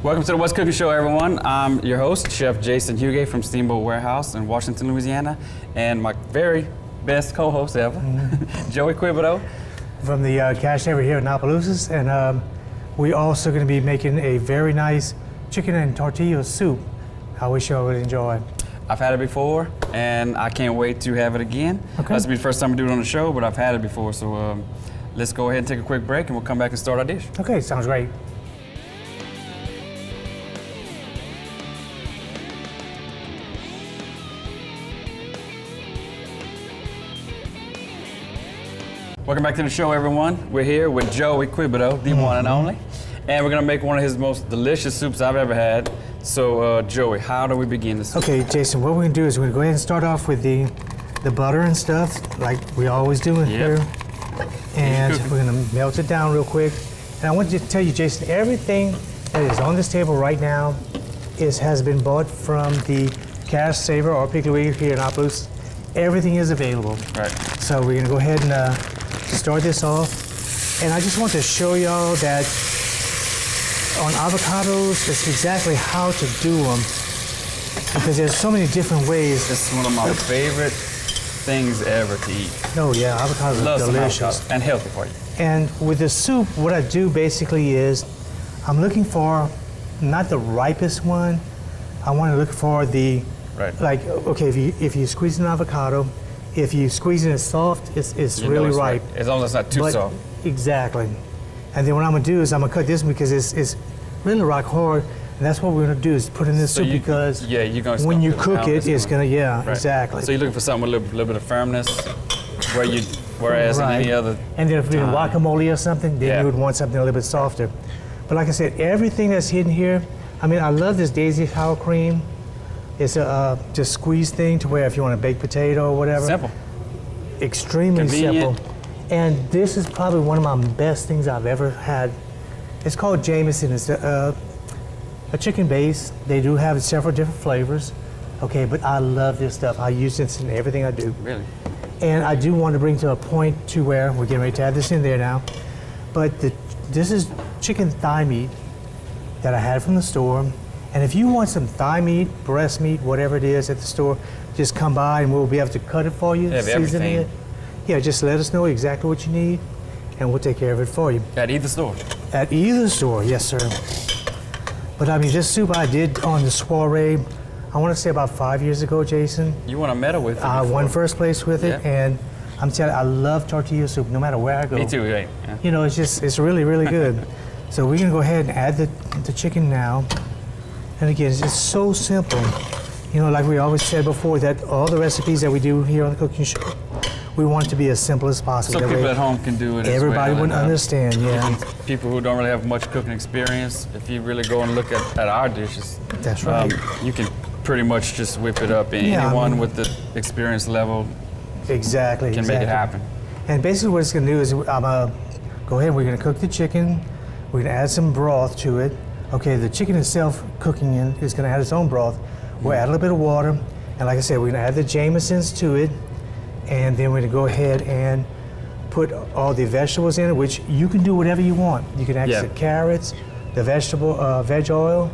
Welcome to the West Cooking Show, everyone. I'm your host, Chef Jason Huguet from Steamboat Warehouse in Washington, Louisiana, and my very best co-host ever, Joey Quebedeaux. From the cash over here in Opelousas, and we also going to be making a very nice chicken and tortilla soup. I wish y'all would enjoy. I've had it before, and I can't wait to have it again. Okay. This will be the first time we do it on the show, but I've had it before, so let's go ahead and take a quick break, and we'll come back and start our dish. Okay, sounds great. Welcome back to the show, everyone. We're here with Joey Quebedeaux, the one and only, and we're gonna make one of his most delicious soups I've ever had. So, Joey, how do we begin this? Okay, Jason, what we're gonna do is we're gonna go ahead and start off with the butter and stuff, like we always do in here. And we're gonna melt it down real quick. And I want to tell you, Jason, everything that is on this table right now has been bought from the Cash Saver or Piggly Wiggly here in Opelousas. Everything is available. Right. So we're gonna go ahead and start this off. And I just want to show y'all that on avocados, it's exactly how to do them, because there's so many different ways. This is one of my favorite things ever to eat. Oh yeah, avocados are delicious. And healthy for you. And with the soup, what I do basically is, I'm looking for not the ripest one. I want to look for the, like, okay, if you squeeze an avocado, if you squeeze it soft, it's really ripe. Right. As long as it's not too soft. Exactly. And then what I'm gonna do is I'm gonna cut this one because it's really rock hard, and that's what we're gonna do is put in this soup because when you cook it, it's gonna, exactly. So you're looking for something with a little bit of firmness, whereas in any other And then if you're doing guacamole or something, then you would want something a little bit softer. But like I said, everything that's hidden here, I mean, I love this daisy sour cream. It's a just squeeze thing to where if you want a baked potato or whatever. Simple. Extremely Convenient. simple. And this is probably one of my best things I've ever had. It's called Jameson. It's a chicken base. They do have several different flavors. Okay, but I love this stuff. I use this in everything I do. Really? And I do want to bring to a point to where we're getting ready to add this in there now. But this is chicken thigh meat that I had from the store. And if you want some thigh meat, breast meat, whatever it is at the store, just come by and we'll be able to cut it for you, season it. Yeah, just let us know exactly what you need, and we'll take care of it for you. At either store? At either store, yes, sir. But I mean, this soup I did on the soiree, I want to say about 5 years ago, Jason. You won a medal with it I won first place with it, and I'm telling you, I love tortilla soup no matter where I go. Me too, right? Yeah. You know, it's really, really good. So we're gonna go ahead and add the chicken now. And again, it's just so simple. You know, like we always said before, that all the recipes that we do here on the cooking show, we want it to be as simple as possible. So people at home can do it everybody as well. would understand, Even people who don't really have much cooking experience, if you really go and look at our dishes, that's right. You can pretty much just whip it up. And anyone with the experience level can make it happen. And basically what it's gonna do is I'm gonna go ahead, we're gonna cook the chicken, we're gonna add some broth to it. Okay, the chicken itself cooking in is gonna add its own broth. We'll add a little bit of water, and like I said, we're gonna add the Jamesons to it, and then we're gonna go ahead and put all the vegetables in it, which you can do whatever you want. You can add the carrots, the veg oil,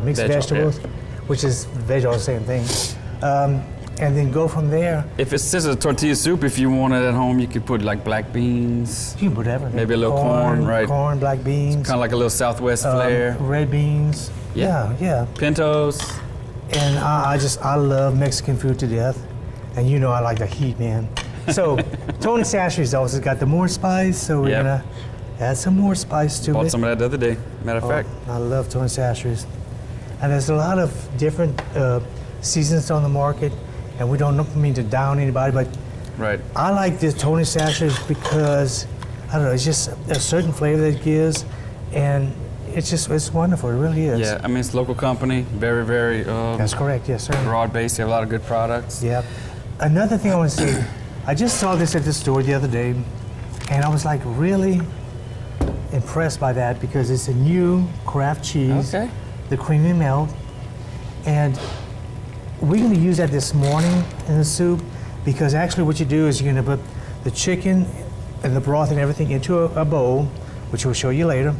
mixed vegetables, which is veg oil, same thing. And then go from there. If it's just a tortilla soup, if you want it at home, you could put like black beans. You can put everything. Maybe a little corn, right? Corn, black beans. Kind of like a little Southwest flair. Red beans. Yeah. Pintos. And I love Mexican food to death. And you know I like the heat, man. So Tony Chachere's also got the more spice, so we're gonna add some more spice to it. Bought some of that the other day, matter of fact. I love Tony Chachere's. And there's a lot of different seasons on the market. And we don't mean to down anybody, but I like this Tony Chachere's because, I don't know, it's just a certain flavor that it gives, and it's wonderful, it really is. Yeah, I mean, it's a local company, very, very that's correct, yes, sir. Broad-based, they have a lot of good products. Yeah. Another thing I want to say, I just saw this at the store the other day, and I was like really impressed by that because it's a new Kraft cheese, the creamy melt, and we're going to use that this morning in the soup because actually what you do is you're going to put the chicken and the broth and everything into a bowl, which we'll show you later,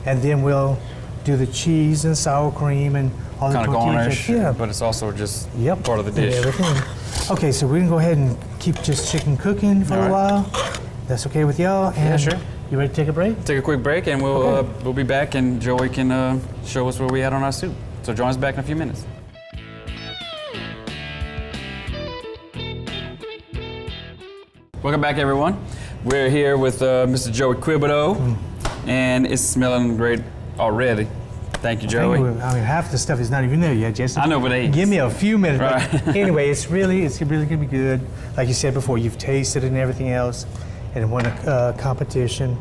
and then we'll do the cheese and sour cream and all Kind the of tortilla garnish, chips. Yeah. but it's also just Yep. part of the And dish. everything. Okay, so we can go ahead and keep just chicken cooking for All a right. while. That's okay with y'all? And sure. You ready to take a break? Take a quick break, and we'll Okay. we'll be back, and Joey can show us where we at on our soup. So join us back in a few minutes. Welcome back, everyone. We're here with Mr. Joey Quebedeaux, and it's smelling great already. Thank you, Joey. I mean, half the stuff is not even there yet, Jason. I know, but hey, Give me a few minutes. Right. But anyway, it's really gonna be good. Like you said before, you've tasted it and everything else, and won a competition.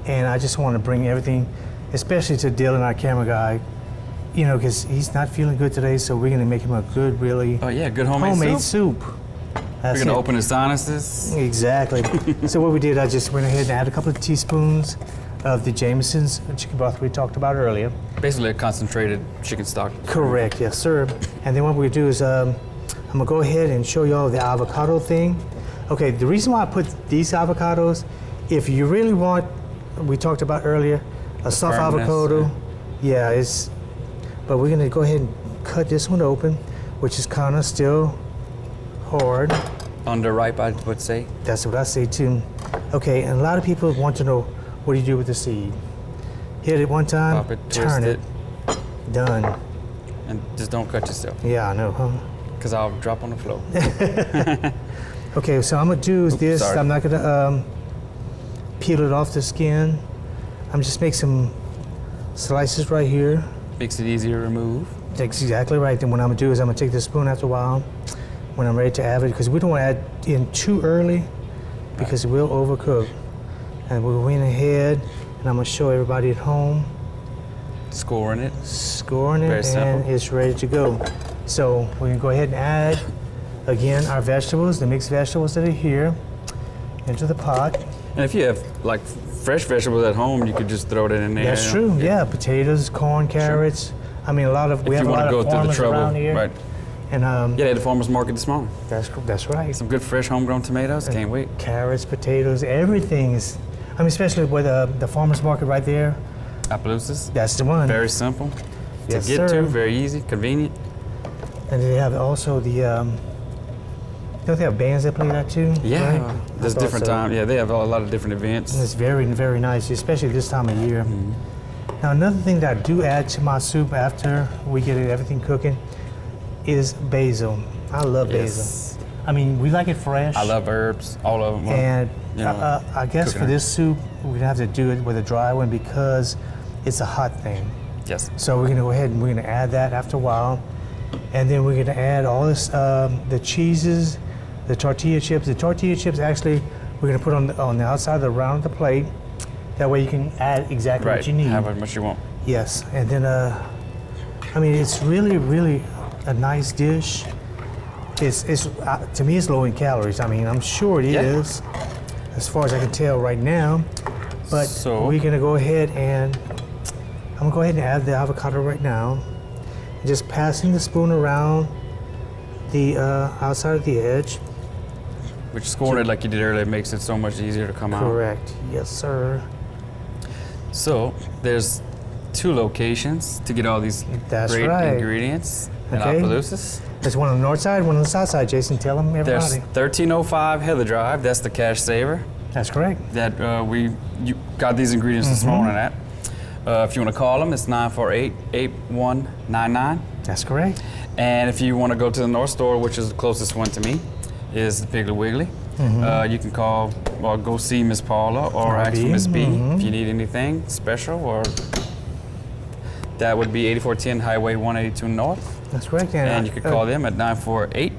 And I just want to bring everything, especially to Dylan, our camera guy, you know, because he's not feeling good today. So we're gonna make him a good, really oh yeah, good homemade soup. soup. We're That's gonna it. open his sinuses. Exactly. So what we did, I just went ahead and added a couple of teaspoons of the Jameson's chicken broth we talked about earlier. Basically, a concentrated chicken stock. Correct, yes, sir. And then what we do is, I'm gonna go ahead and show you all the avocado thing. Okay, the reason why I put these avocados, if you really want, we talked about earlier, a soft firmness, avocado, yeah, but we're gonna go ahead and cut this one open, which is kind of still hard. Underripe, I would say. That's what I say too. Okay, and a lot of people want to know, what do you do with the seed? Hit it one time, Pop it, turn twist it, done. And just don't cut yourself, Yeah, I know, huh? because I'll drop on the floor. Okay, so I'm gonna do this. sorry. I'm not gonna peel it off the skin. I'm just make some slices right here. Makes it easier to remove. That's exactly right. Then what I'm gonna do is I'm gonna take the spoon after a while when I'm ready to add it, because we don't want to add in too early because it will overcook. And we're going ahead and I'm gonna show everybody at home, Scoring it. scoring it, Very and simple. it's ready to go. So we can go ahead and add again our vegetables, the mixed vegetables that are here, into the pot. And if you have like fresh vegetables at home, you could just throw that in there. That's true. Yeah, potatoes, corn, carrots. I mean, a lot of we If have you a want lot to go of through the farmers trouble, around here, right? and Yeah, they had the farmers market this morning. that's right. Some good fresh homegrown tomatoes. Can't wait. Carrots, potatoes, everything is. I mean, especially with the farmers market right there. Appaloosas. That's the one. Very simple Yes, to get sir. to. Very easy, convenient. And they have also the. Don't they have bands that play that too? Yeah, Right? there's I thought different so. times. Yeah, they have a lot of different And events. it's very, very nice, especially this time of year. Now, another thing that I do add to my soup after we get everything cooking is basil. I love basil. Yes. I mean, we like it fresh. I love herbs, all of them. And you know, I guess cooking for herb. this soup, we're gonna have to do it with a dry one because it's a hot thing. Yes. So we're gonna go ahead and we're gonna add that after a while. And then we're gonna add all this, the cheeses, the tortilla chips. The tortilla chips actually, we're gonna put on the outside of the round of the plate. That way you can add exactly Right. what you need. However much you want. Yes, and then, I mean, it's really, really a nice dish. It's to me, it's low in calories. I mean, I'm sure it Yeah. is, as far as I can tell right now. But So- we're gonna go ahead and, I'm gonna go ahead and add the avocado right now. Just passing the spoon around the outside of the edge. Which scoring it like you did earlier makes it so much easier to come out. Correct, yes, sir. So there's 2 locations to get all these That's great right. ingredients in Okay. Appaloosas. There's one on the north side, one on the south side. Jason, tell them, There's everybody. 1305 Heather Drive. That's the cash saver That's correct. that you got these ingredients this morning at. If you want to call them, it's 948-8199. That's correct. And if you want to go to the North Store, which is the closest one to me, is the Piggly Wiggly. You can call or go see Miss Paula or ask for Miss B if you need anything special, or that would be 8410 Highway 182 North. That's correct. And you could call them at 948-9427.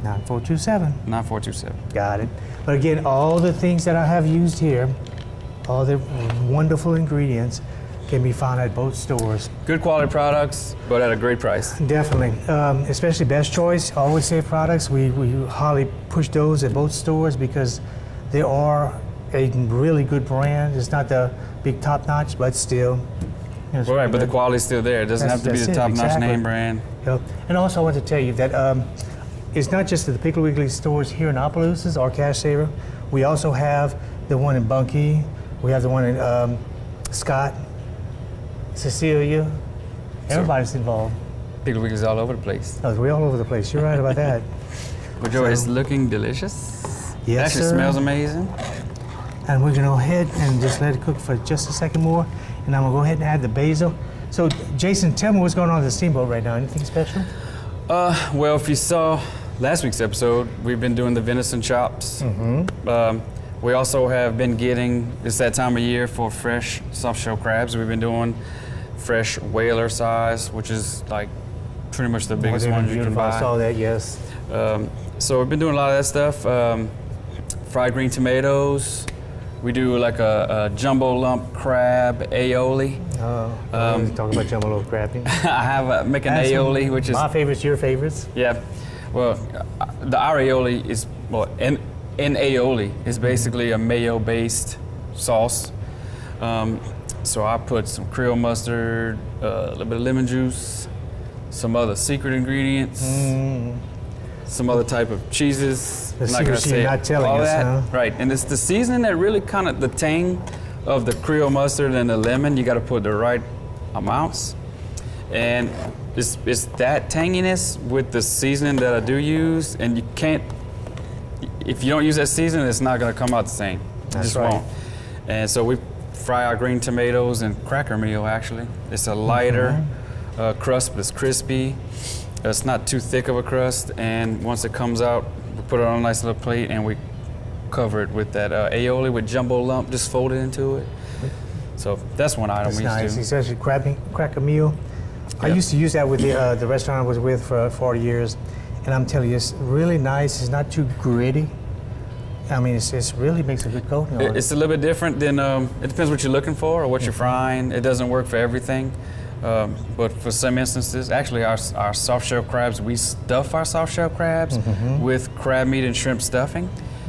9427. Got it. But again, all the things that I have used here, all the wonderful ingredients, can be found at both stores. Good quality products, but at a great price. Definitely, especially Best Choice, Always Safe products. We highly push those at both stores because they are a really good brand. It's not the big top notch, but still. It's Right, but the good. quality's still there. It doesn't have to be That's the it, top-notch exactly. name brand. Yep. And also, I want to tell you that it's not just the Piggly Wiggly stores here in Opelousas or Cash Saver. We also have the one in Bunkie. We have the one in Scott. Cecilia, everybody's involved. Piggly Wiggly's all over the place. Oh, we're all over the place. You're right about that. But Joe, it's looking delicious. Yes, it actually sir. smells amazing. And we're gonna go ahead and just let it cook for just a second more. And I'm gonna go ahead and add the basil. So, Jason, tell me what's going on at the steamboat right now. Anything special? Well, if you saw last week's episode, we've been doing the venison chops. We also have been getting, it's that time of year for fresh soft shell crabs. We've been doing fresh whaler size, which is like pretty much the biggest ones you can buy. I saw that, yes. So we've been doing a lot of that stuff. Fried green tomatoes. We do like a jumbo lump crab aioli. Talking about jumbo lump crab. I have make an aioli, which is my favorites, your favorites. Yeah. Well, our aioli is an aioli is basically a mayo-based sauce. So I put some Creole mustard, a little bit of lemon juice, some other secret ingredients, some other type of cheeses. The secret you're not telling us, huh? Right, and it's the seasoning that really kind of the tang of the Creole mustard and the lemon. You got to put the right amounts, and it's that tanginess with the seasoning that I do use, and you can't. If you don't use that seasoning, it's not going to come out the same. It just won't. And so we fry our green tomatoes in cracker meal. Actually, it's a lighter crust, but it's crispy. It's not too thick of a crust, and once it comes out, we put it on a nice little plate, and we cover it with that aioli with jumbo lump just folded into it. So that's one item we used to do. Especially cracker meal. I used to use that with the restaurant I was with for 40 years, and I'm telling you, it's really nice. It's not too gritty. I mean, it really makes a good coating on it. It's a little bit different than, it depends what you're looking for or what you're frying. It doesn't work for everything. But for some instances, actually our soft shell crabs, we stuff our soft shell crabs with crab meat and shrimp stuffing.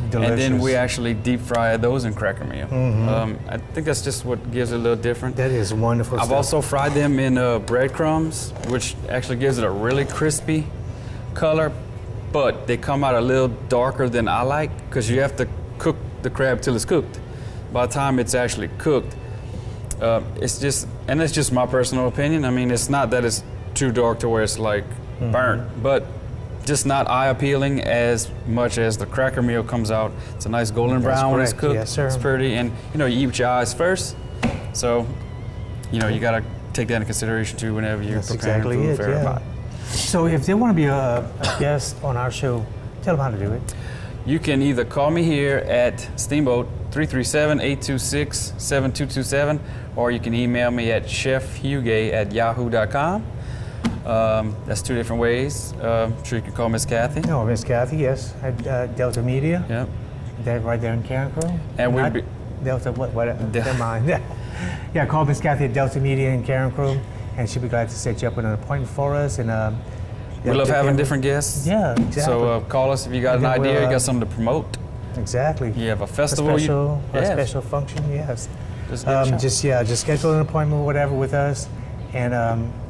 Delicious. And then we actually deep fry those in cracker meal. I think that's just what gives it a little different. That is wonderful I've stuff. also fried them in breadcrumbs, which actually gives it a really crispy color, but they come out a little darker than I like because you have to cook the crab till it's cooked. By the time it's actually cooked, it's just my personal opinion. I mean, it's not that it's too dark to where it's like burnt, but just not eye appealing as much as the cracker meal comes out. It's a nice golden brown when it's cooked. Yes, sir. It's pretty, and you eat with your eyes first. So, you gotta take that into consideration too whenever you're preparing food for everybody. So if they want to be a guest on our show, tell them how to do it. You can either call me here at Steamboat 337-826-7227, or you can email me at chefhuguet@yahoo.com. That's two different ways. I'm sure you can call Miss Kathy. No, Miss Kathy, yes, at Delta Media. Yep. That right there in Carencro. And we'll be Delta. What? Never mind. Yeah, call Miss Kathy at Delta Media in Carencro, and she'll be glad to set you up with an appointment for us. And we love having different guests. Yeah, exactly. So call us if you got an idea, you got something to promote. Exactly. You have a festival. A special function. Yes. Just schedule an appointment or whatever with us, and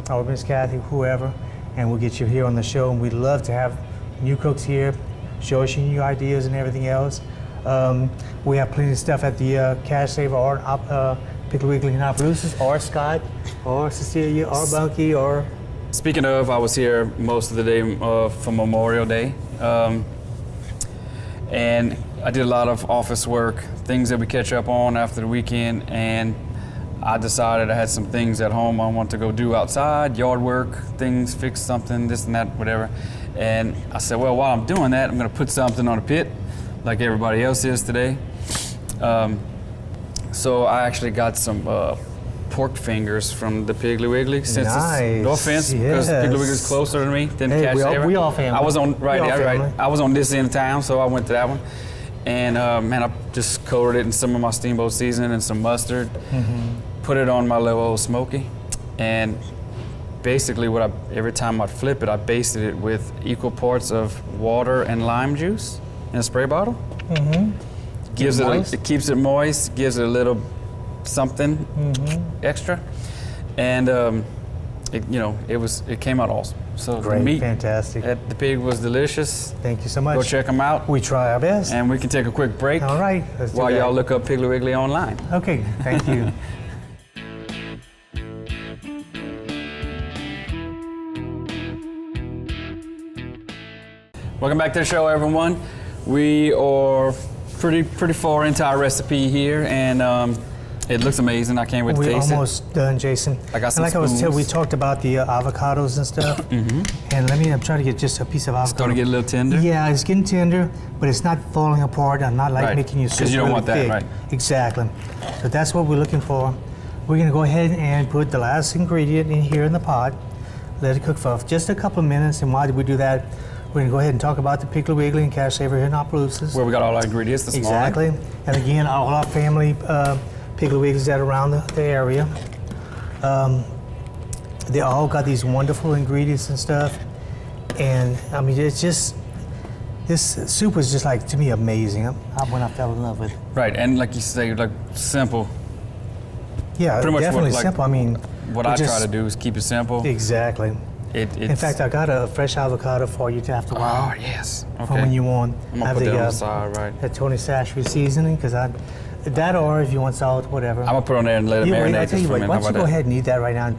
or Miss Kathy, whoever, and we'll get you here on the show. And we'd love to have new cooks here, show us your new ideas and everything else. We have plenty of stuff at the Cash Saver or Piggly Wiggly in Opelousas, or Scott, or Cecilia, or Bunky, or. Speaking of, I was here most of the day for Memorial Day, and I did a lot of office work, things that we catch up on after the weekend, and I decided I had some things at home I want to go do outside, yard work, things, fix something, this and that, whatever. And I said, well, while I'm doing that, I'm gonna put something on a pit, like everybody else is today. So I actually got some pork fingers from the Piggly Wiggly. Since it's, no offense, because Piggly Wiggly's closer to me than Cash Saver. We all family. I was on I was on this end of town, so I went to that one. And man, I just coated it in some of my steamboat seasoning and some mustard. Put it on my little old smoky, and basically every time I'd flip it, I basted it with equal parts of water and lime juice in a spray bottle. Gives it keeps it moist, gives it a little something extra, and it came out awesome. So great, the meat fantastic. At the pig was delicious. Thank you so much. Go check them out. We try our best. And we can take a quick break. All right. While y'all look up Piggly Wiggly online. Okay. Thank you. Welcome back to the show, everyone. We are pretty far into our recipe here, and it looks amazing. I can't wait to taste it. We're almost done, Jason. I got some and like I was spoons. telling, we talked about the avocados and stuff. And I'm trying to get just a piece of avocado. It's going to get a little tender. Yeah, it's getting tender, but it's not falling apart. I'm not like Right. making you soup 'Cause you don't really want that, thick. right. Exactly. So that's what we're looking for. We're gonna go ahead and put the last ingredient in here in the pot. Let it cook for just a couple of minutes. And while we do that, we're gonna go ahead and talk about the Piggly Wiggly and Cash Saver here in Opelousas. Where we got all our ingredients this morning. Exactly. And again, all our family Piggly Wigglies that are around the area. They all got these wonderful ingredients and stuff. And I mean, it's just, this soup was just like, to me, amazing. When I fell in love with it. Right, and like you say, like simple. Yeah, Pretty much definitely what, like, simple. I mean, What we I just- try to do is keep it simple. Exactly. It's, In fact, I got a fresh avocado for you to after a while. oh yes. For Okay. when you want. I'm gonna have put that on the the side, right? Tony Sashry seasoning, because that or if you want salt, whatever. I'm gonna put it on there and let it Wait, I'll marinate tell just you for a what, minute. why How don't you about go that? ahead and eat that right now?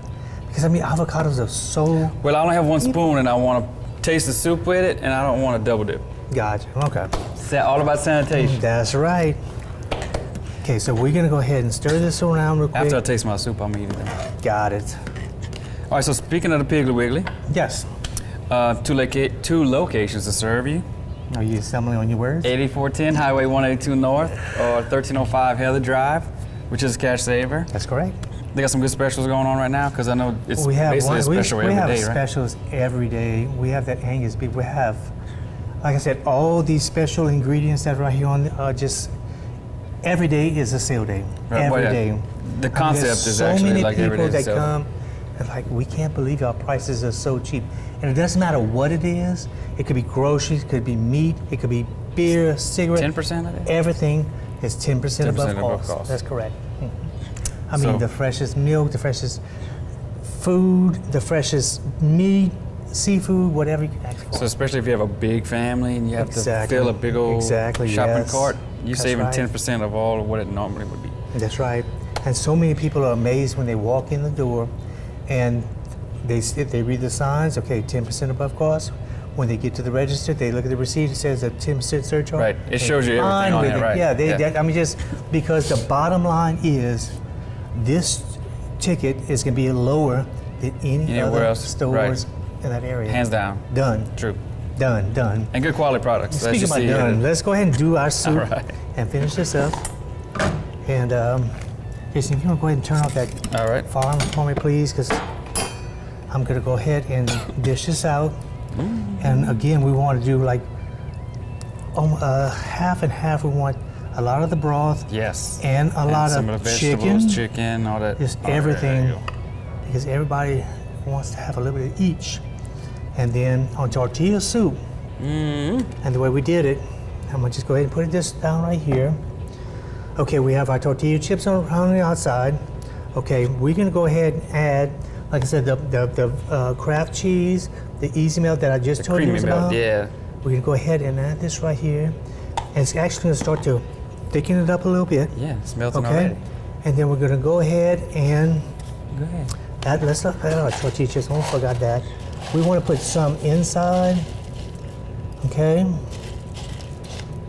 Because I mean, avocados are so. Well, I only have one spoon, and I want to taste the soup with it, and I don't want to double dip. Gotcha. Okay. All about sanitation. That's right. Okay, so we're gonna go ahead and stir this around real quick. After I taste my soup, I'm eating it. Got it. All right, so speaking of the Piggly Wiggly, Yes. two locations to serve you. Are you stumbling on your words? 8410 Highway 182 North or 1305 Heather Drive, which is a cash saver. That's correct. They got some good specials going on right now because I know it's We have basically a we special every have day, right? specials every day. We have that Angus beef. We have, like I said, all these special ingredients that are right here on just every day is a sale day. Right, well, Every yeah. day. The concept there's is so actually many like every people day that sale. come and like, we can't believe our prices are so cheap. And it doesn't matter what it is. It could be groceries, it could be meat, it could be beer, cigarette. 10% of it? Everything is 10% 10% above above cost. cost. That's correct. I So- mean, the freshest milk, the freshest food, the freshest meat, seafood, whatever you can ask for. So especially if you have a big family and you have Exactly. to fill a big old Exactly, shopping yes. cart, you're That's saving right. 10% of all of what it normally would be. That's right. And so many people are amazed when they walk in the door and they read the signs, okay, 10% above cost. When they get to the register, they look at the receipt, it says a 10% surcharge. Right. It They're shows you everything fine on with there, it. right. Yeah, Yeah. I mean, just because the bottom line is this ticket is going to be lower than any Anywhere other else, stores in that area. Hands down. Done. True. Done. And good quality products. That's Speaking just about the- done, let's go ahead and do our soup All right. and finish this up. And Jason, if you want to go ahead and turn off that All right. farm for me, please, because I'm going to go ahead and dish this out. And again, we want to do like half and half. We want a lot of the broth Yes. and a lot some of the chicken, vegetables, chicken, all that. just Oh, there everything, you go. because everybody wants to have a little bit of each. And then on tortilla soup, and the way we did it, I'm going to just go ahead and put this down right here. Okay, we have our tortilla chips on the outside. Okay, we're going to go ahead and add, like I said, the Kraft cheese, the easy melt that I just told you Creamy about. milk, yeah. We're going to go ahead and add this right here. And it's actually going to start to thicken it up a little bit. Yeah, it's melting Okay, already. and then we're going to go ahead and Go ahead. let's not add our tortilla chips. I almost forgot that. We want to put some inside. Okay.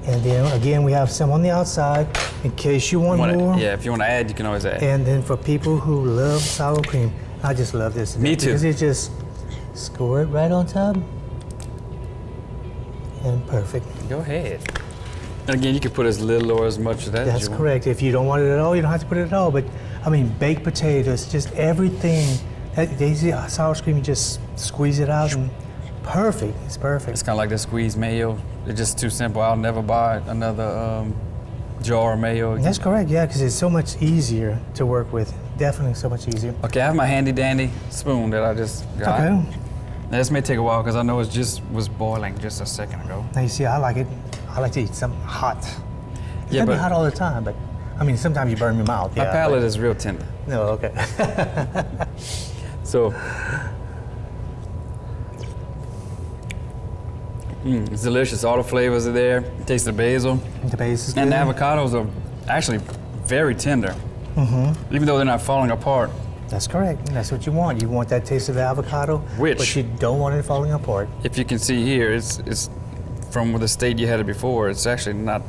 And then again, we have some on the outside in case you want more. Yeah, if you want to add, you can always add. And then for people who love sour cream, I just love this. Me too. Because it just squirt right on top. And perfect. Go ahead. And again, you can put as little or as much of that as That's you want. correct. If you don't want it at all, you don't have to put it at all. But I mean, baked potatoes, just everything. Sour cream, you just squeeze it out and perfect. It's perfect. It's kind of like the squeezed mayo. It's just too simple. I'll never buy another jar of mayo again. That's correct, yeah, because it's so much easier to work with. Definitely so much easier. Okay, I have my handy dandy spoon that I just got. Okay. Now, this may take a while because I know it just was boiling just a second ago. Now you see, I like it. I like to eat something hot. It Yeah, can't be but- hot all the time, but I mean, sometimes you burn your mouth. My yeah, palate but- is real tender. No, okay. So, it's delicious. All the flavors are there. Taste the basil. The base is And the good. avocados are actually very tender. Even though they're not falling apart. That's correct. That's what you want. You want that taste of the avocado, Which- but you don't want it falling apart. If you can see here, it's from the state you had it before, it's actually not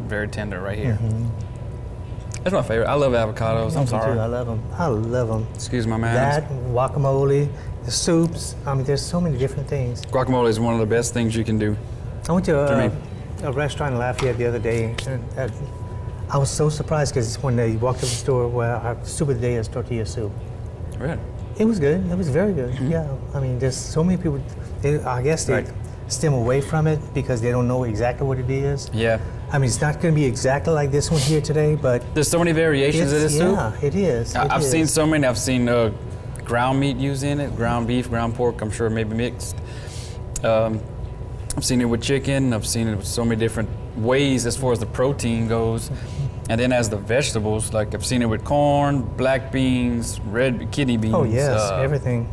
very tender right here. That's my favorite. I love avocados. I'm sorry. Too. I love them. I love them. Excuse my man. That, guacamole, the soups. I mean, there's so many different things. Guacamole is one of the best things you can do. I went to me. a restaurant in Lafayette the other day, and I was so surprised because when they walked up the store, well, our soup of the day is tortilla soup. Really? It was good. It was very good. Yeah. I mean, there's so many people. I guess they stem away from it because they don't know exactly what it is. Yeah. I mean, it's not going to be exactly like this one here today, but There's so many variations of this soup. yeah, it is. I've seen so many. I've seen ground meat used in it, ground beef, ground pork. I'm sure maybe mixed. I've seen it with chicken. I've seen it with so many different ways as far as the protein goes. And then as the vegetables, like I've seen it with corn, black beans, red kidney beans. Oh yes, everything.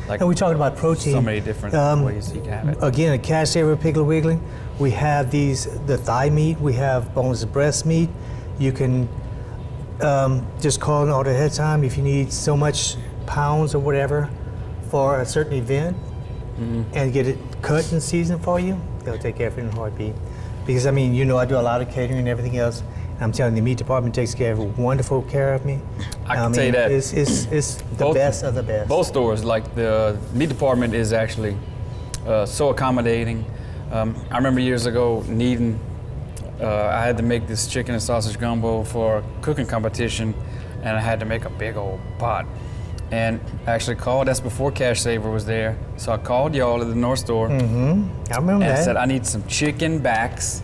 Like And we talked about protein. so many different ways you can have it. Again, a cash saver Piggly Wiggly. We have the thigh meat. We have boneless breast meat. You can just call and order ahead of time if you need so much pounds or whatever for a certain event, and get it cut and seasoned for you. They'll take care of it in a heartbeat. Because I mean, you know, I do a lot of catering and everything else. I'm telling you, the meat department takes wonderful care of me. I can tell you that. It's the best of the best. Both stores, like the meat department, is actually so accommodating. I remember years ago needing, I had to make this chicken and sausage gumbo for a cooking competition, and I had to make a big old pot. And I actually called, that's before Cash Saver was there, so I called y'all at the North Store. I remember and that. I said, I need some chicken backs.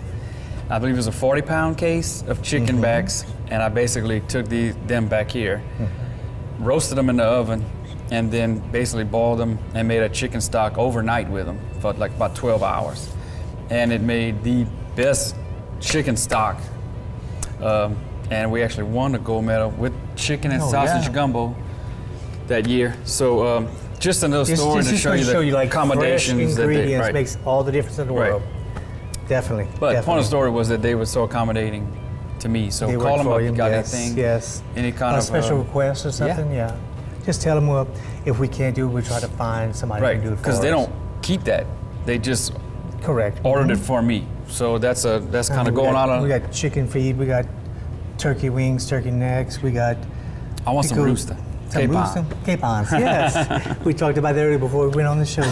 I believe it was a 40-pound case of chicken backs, and I basically took them back here, roasted them in the oven, and then basically boiled them and made a chicken stock overnight with them for like about 12 hours. And it made the best chicken stock. And we actually won the gold medal with chicken and sausage gumbo that year. So just another story to show you the like accommodations fresh that they ingredients makes all the difference in the world. Definitely. But the point of the definitely. story was that they were so accommodating to me. So They call work them for up if you. you got Yes, anything. yes. Any kind A of special request or something. Yeah. Just tell them, well, if we can't do it, we try to find somebody who right, can do it for because they us. don't keep that. They just Correct. ordered it for me. So that's kind of going out on. We got chicken feed. We got turkey wings, turkey necks. We got. I want some pickle- rooster. Some Capon. rooster. Capons. Yes. We talked about that earlier before we went on the show.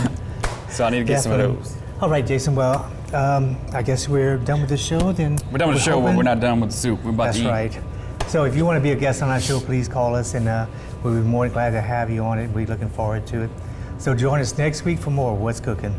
So I need to get some of Definitely. those. All right, Jason. Well, I guess we're done with the show. Then We're done with the show, but hoping- we're not done with the soup. We're about That's to eat. right. So if you want to be a guest on our show, please call us, and we'll be more than glad to have you on it. We're looking forward to it. So join us next week for more What's Cooking.